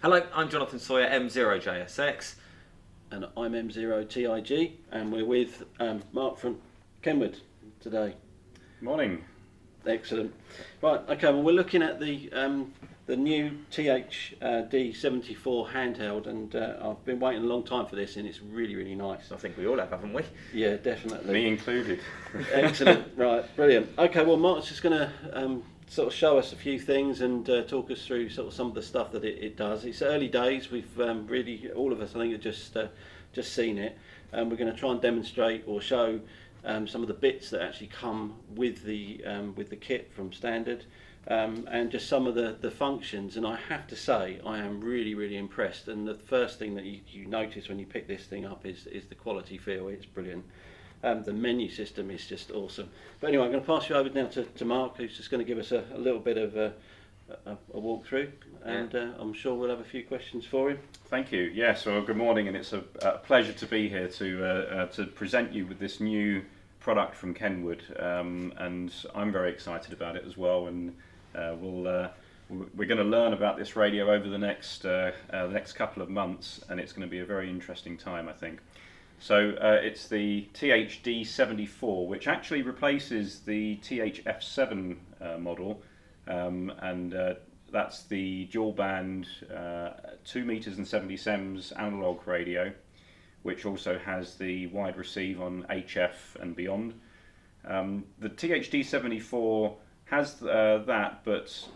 Hello, I'm Jonathon Sawyer, M0DXR. And I'm M0TIG, and we're with Mark from Kenwood today. Morning. Excellent. Right, okay, well, we're looking at the new TH-D74 handheld, and I've been waiting a long time for this, and it's really, really nice. I think we all have, haven't we? Yeah, definitely. Me included. Excellent. Right, brilliant. Okay, well, Mark's just going to sort of show us a few things and talk us through sort of some of the stuff that it does. It's early days. We've really, all of us, I think, have just seen it. We're going to try and demonstrate or show some of the bits that actually come with the kit from standard, and just some of the functions. And I have to say, I am really, really impressed. And the first thing that you notice when you pick this thing up is the quality feel. It's brilliant. The menu system is just awesome. But anyway, I'm going to pass you over now to Mark, who's just going to give us a little bit of a walkthrough, and I'm sure we'll have a few questions for him. Thank you. Yes, well, good morning, and it's a pleasure to be here to present you with this new product from Kenwood, and I'm very excited about it as well. And we're going to learn about this radio over the next couple of months, and it's going to be a very interesting time, I think. So it's the TH-D74, which actually replaces the TH-F7 model, and that's the dual band 2 meters and 70 sems analog radio, which also has the wide receive on HF and beyond. The TH-D74 has that, but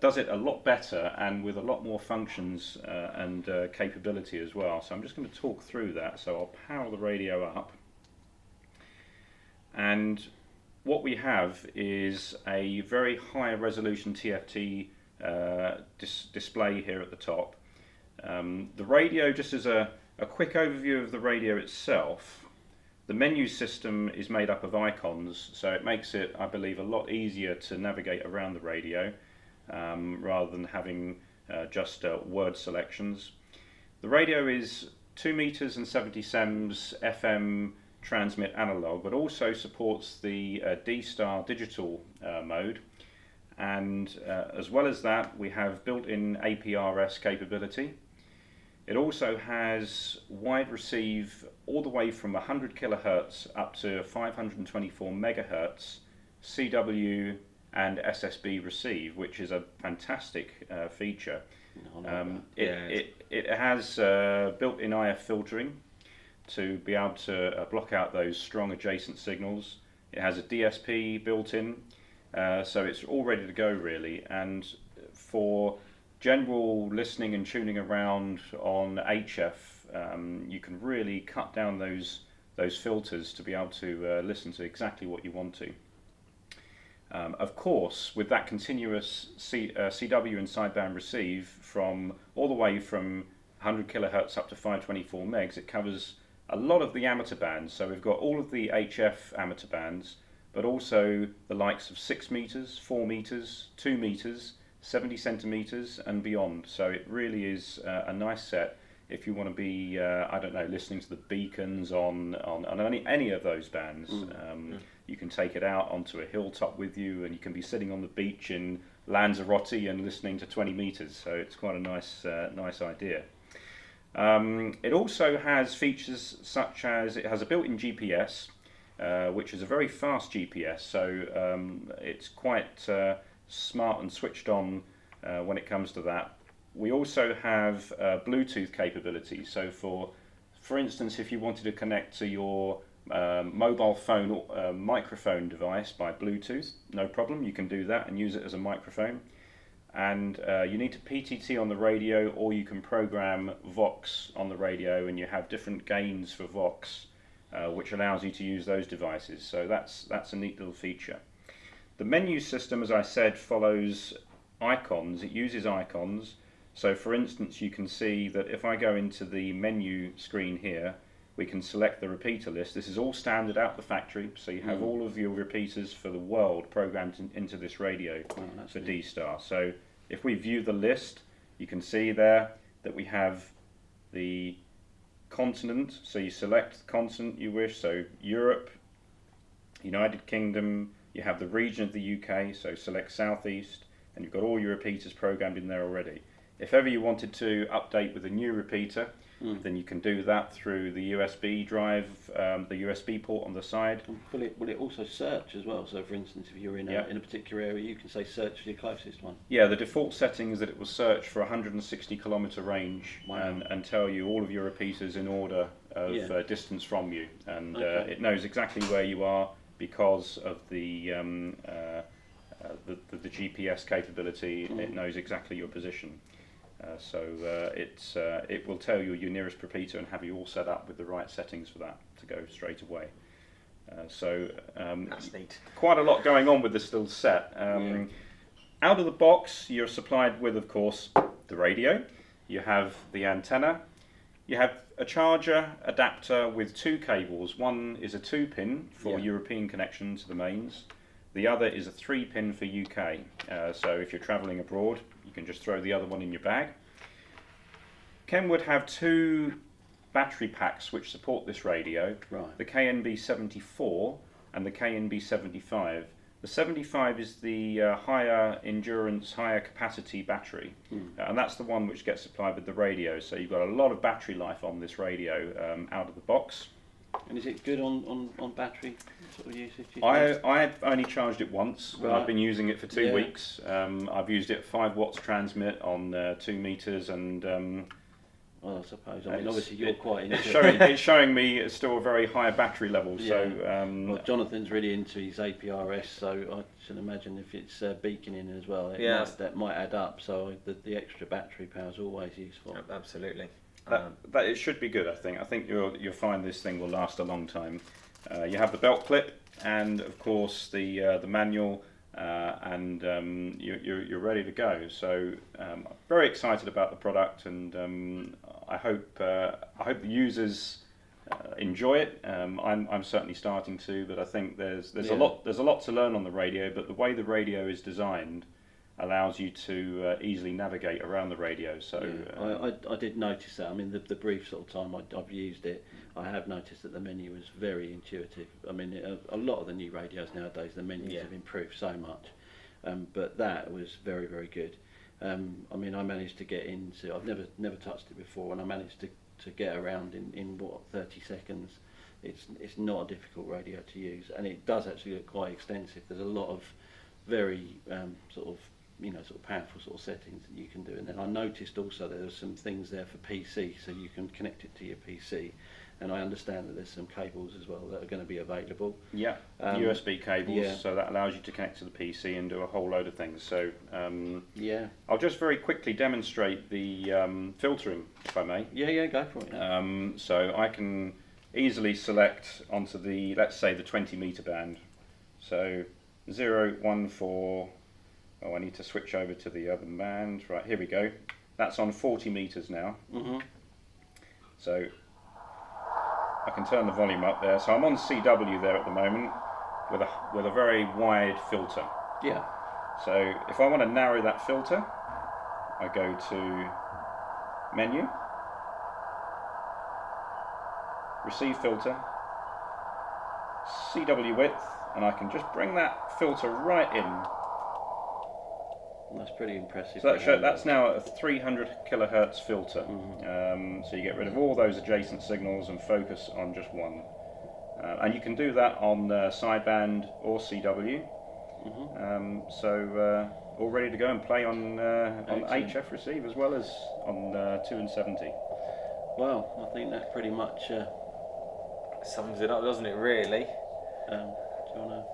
does it a lot better and with a lot more functions and capability as well. So I'm just going to talk through that. So I'll power the radio up. And what we have is a very high resolution TFT display here at the top. The radio, just as a quick overview of the radio itself, the menu system is made up of icons, so it makes it, I believe, a lot easier to navigate around the radio rather than having just word selections. The radio is 2 meters and 70 sems FM transmit analog, but also supports the D-Star digital mode. And as well as that, we have built-in APRS capability. It also has wide receive all the way from 100 kilohertz up to 524 megahertz CW and SSB receive, which is a fantastic feature. It has built-in IF filtering to be able to block out those strong adjacent signals. It has a DSP built in, so it's all ready to go really. And for general listening and tuning around on HF, you can really cut down those filters to be able to listen to exactly what you want to. Of course, with that continuous CW and sideband receive from all the way from 100 kilohertz up to 524 megs, it covers a lot of the amateur bands. So we've got all of the HF amateur bands, but also the likes of 6 meters, 4 meters, 2 meters, 70 centimeters and beyond. So it really is a nice set if you want to be, I don't know, listening to the beacons on any of those bands. You can take it out onto a hilltop with you, and you can be sitting on the beach in Lanzarote and listening to 20 meters. So it's quite a nice idea. It also has features such as it has a built-in GPS, which is a very fast GPS. So it's quite smart and switched on when it comes to that. We also have Bluetooth capability. So for instance, if you wanted to connect to your mobile phone microphone device by Bluetooth, no problem, you can do that and use it as a microphone. And you need to PTT on the radio, or you can program Vox on the radio, and you have different gains for Vox, which allows you to use those devices. So that's a neat little feature. The menu system, as I said, follows icons. It uses icons. So for instance, you can see that if I go into the menu screen here, we can select the repeater list. This is all standard out the factory, so you have all of your repeaters for the world programmed into this radio for D-Star. So if we view the list, you can see there that we have the continent. So you select the continent you wish, so Europe, United Kingdom. You have the region of the UK, so select Southeast, and you've got all your repeaters programmed in there already. If ever you wanted to update with a new repeater, then you can do that through the USB drive, the USB port on the side. Will it also search as well? So, for instance, if you're in a particular area, you can say search for your closest one. Yeah, the default setting is that it will search for 160 kilometre range. Wow. and tell you all of your repeaters in order of distance from you, and it knows exactly where you are because of the GPS capability. It knows exactly your position. It will tell you your nearest repeater and have you all set up with the right settings for that to go straight away. That's neat. Quite a lot going on with this little set. Out of the box, you're supplied with, of course, the radio. You have the antenna. You have a charger adapter with 2 cables. One is a 2-pin for European connection to the mains. The other is a 3-pin for UK. So if you're travelling abroad, you can just throw the other one in your bag. Kenwood have 2 battery packs which support this radio. Right. The KNB74 and the KNB75. The 75 is the higher endurance, higher capacity battery, and that's the one which gets supplied with the radio. So you've got a lot of battery life on this radio out of the box. And is it good on battery sort of usage? I've only charged it once. Right. I've been using it for 2 weeks. I've used it 5 watts transmit on 2 meters, and well, I suppose. I mean, obviously you're quite into it's showing me it's still a very high battery level. Yeah. So well, Jonathon's really into his APRS, so I should imagine if it's beaconing as well, that might add up. So the extra battery power is always useful. Absolutely. That it should be good. I think you'll find this thing will last a long time. You have the belt clip, and of course the manual, and you're ready to go. So I'm very excited about the product, and I hope the users enjoy it. I'm certainly starting to, but I think there's a lot to learn on the radio. But the way the radio is designed allows you to easily navigate around the radio. So I did notice that. I mean, the brief sort of time I've used it, I have noticed that the menu was very intuitive. I mean, a lot of the new radios nowadays, the menus have improved so much, but that was very, very good. I mean, I managed to get into. I've never touched it before, and I managed to get around in 30 seconds. It's not a difficult radio to use, and it does actually look quite extensive. There's a lot of very sort of powerful sort of settings that you can do. And then I noticed also there were some things there for PC, so you can connect it to your PC. And I understand that there's some cables as well that are going to be available. Yeah, USB cables, so that allows you to connect to the PC and do a whole load of things. So I'll just very quickly demonstrate the filtering, if I may. Yeah, go for it. So I can easily select onto the, let's say, the 20 meter band. So 0, 1, 4. Oh, I need to switch over to the other band. Right, here we go. That's on 40 meters now. So I can turn the volume up there. So I'm on CW there at the moment with a very wide filter. Yeah. So if I want to narrow that filter, I go to menu, receive filter, CW width, and I can just bring that filter right in. That's pretty impressive. So that's now a 300 kilohertz filter. So you get rid of all those adjacent signals and focus on just one. And you can do that on sideband or CW. All ready to go and play on HF receive as well as on 2 and 70. Well, I think that pretty much sums it up, doesn't it, really? Do you want to...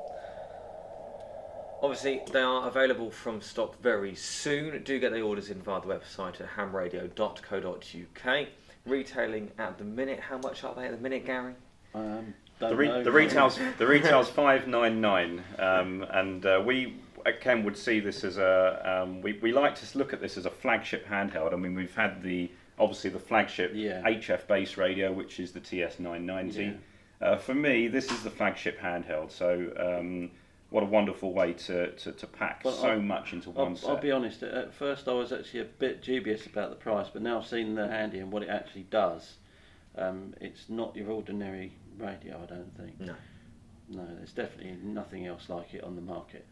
Obviously, they are available from stock very soon. Do get the orders in via the website at hamradio.co.uk. Retailing at the minute. How much are they at the minute, Gary? The retail's $5.99, and we at Kenwood see this as a we like to look at this as a flagship handheld. I mean, we've had obviously the flagship HF base radio, which is the TS990. For me, this is the flagship handheld. So. What a wonderful way to pack much into one set. I'll be honest, at first I was actually a bit dubious about the price, but now I've seen the handy and what it actually does, it's not your ordinary radio, I don't think. No, there's definitely nothing else like it on the market.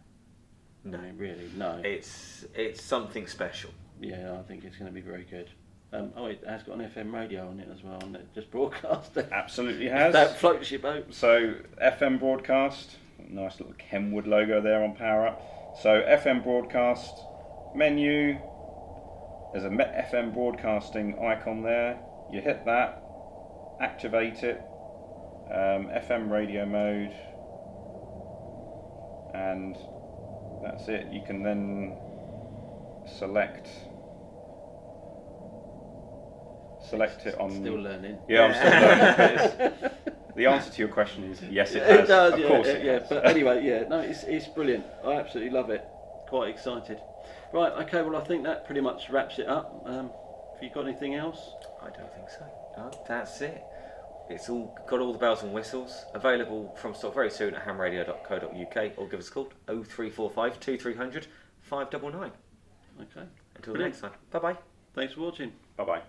No, I mean, really, no. It's something special. yeah, I think it's going to be very good. Oh, it has got an FM radio on it as well, and it just broadcast it. Absolutely has. That flagship out. So FM broadcast, nice little Kenwood logo there on Power Up. So FM broadcast menu. There's a FM broadcasting icon there. You hit that, activate it, FM radio mode, and that's it. You can then select it on. Still learning. Yeah, I'm still learning. The answer to your question is yes, it has. It does, of yeah, course yeah, it yeah. has. But anyway, yeah, no, it's brilliant. I absolutely love it. Quite excited. Right, okay, well I think that pretty much wraps it up. Have you got anything else? I don't think so. No, that's it. It's all got all the bells and whistles. Available from stock very soon at hamradio.co.uk, or give us a call 0345 2300 599. Okay. Until Brilliant. next time. Bye bye. Thanks for watching. Bye bye.